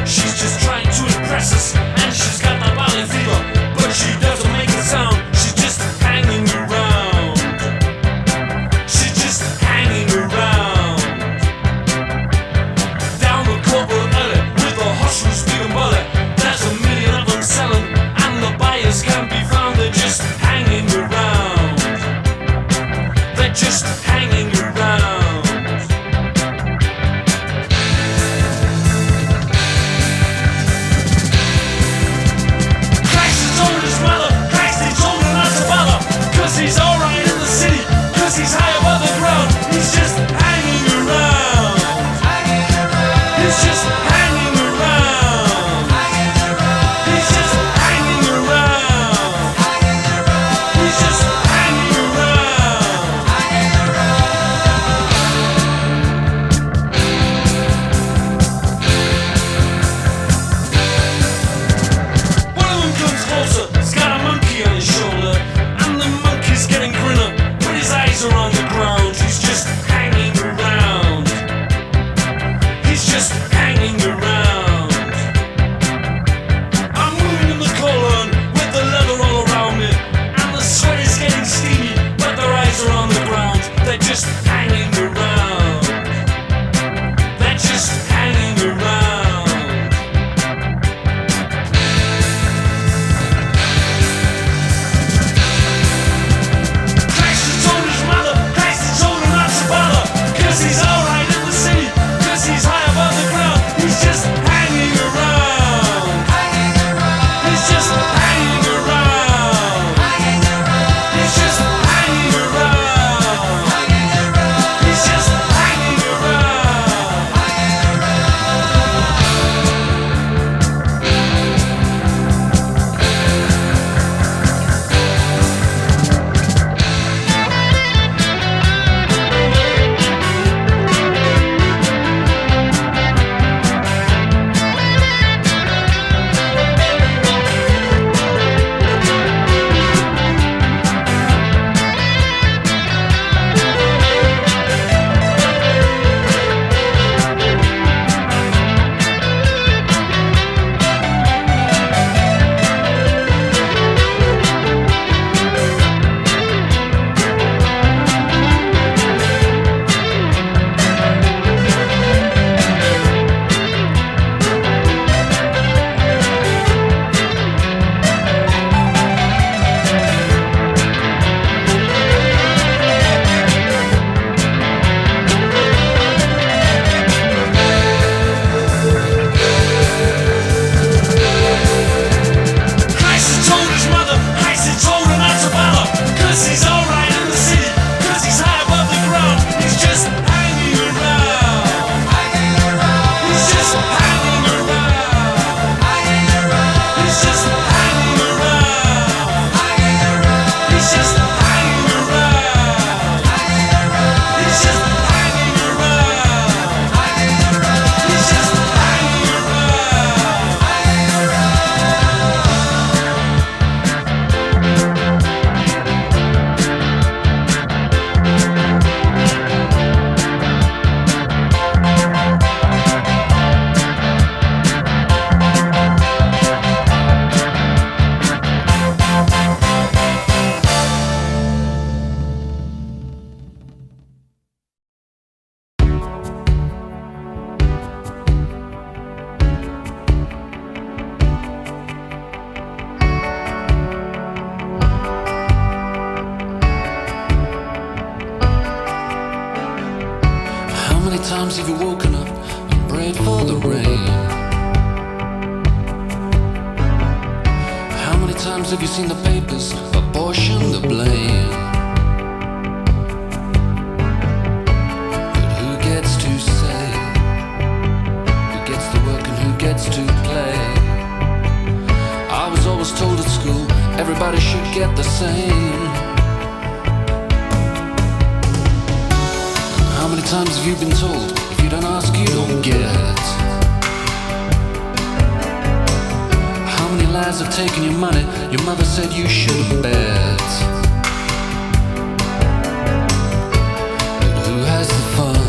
She's just trying to impress us, and she's got the valley fever, but she doesn't make a sound. She's just hanging around. She's just hanging around. Down the corporate alley with the hustlers speaking bullet. There's a million of them selling, and the buyers can't be found. They're just hanging around. They're just hanging around. He's alright in the city, cause he's high above the ground. He's just hanging around. He's just hanging around. He's just hanging around. He's just hanging around. One of them comes closer, he's got a monkey on his shoulder. He's getting grinner, but his eyes are on the ground. He's just hanging around. He's just hanging around. I'm moving in the colon with the leather all around me, and the sweat is getting steamy, but their eyes are on the ground. They're just hanging around. They're just hanging around. He's alright in the city, cause he's high above the ground. He's just hanging around. He's just hanging around. He's just hanging around. He's just hanging times have you woken up and prayed for the rain? How many times have you seen the papers apportion the blame? But who gets to say? Who gets to work and who gets to play? I was always told at school everybody should get the same. How many times have you been told, if you don't ask, you don't get? How many lies have taken your money, your mother said you shouldn't bet? But who has the fun?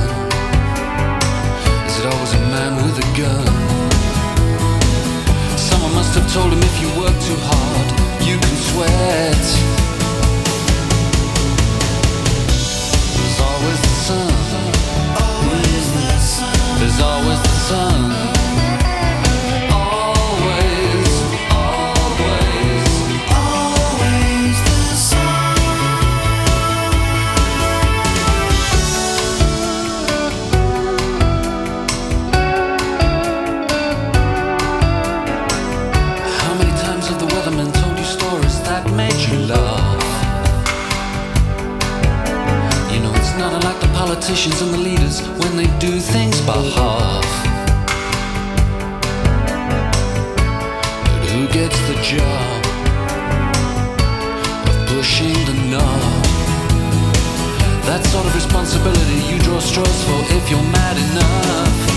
Is it always a man with a gun? must have told him if you work too hard, you can sweat. There's always the sun. There's always the sun. Always, always, always the sun. How many times have the weathermen told you stories that made you laugh? You know, it's not unlike the politicians and the leaders when they do things by half. But who gets the job of pushing the knob? That sort of responsibility you draw straws for if you're mad enough.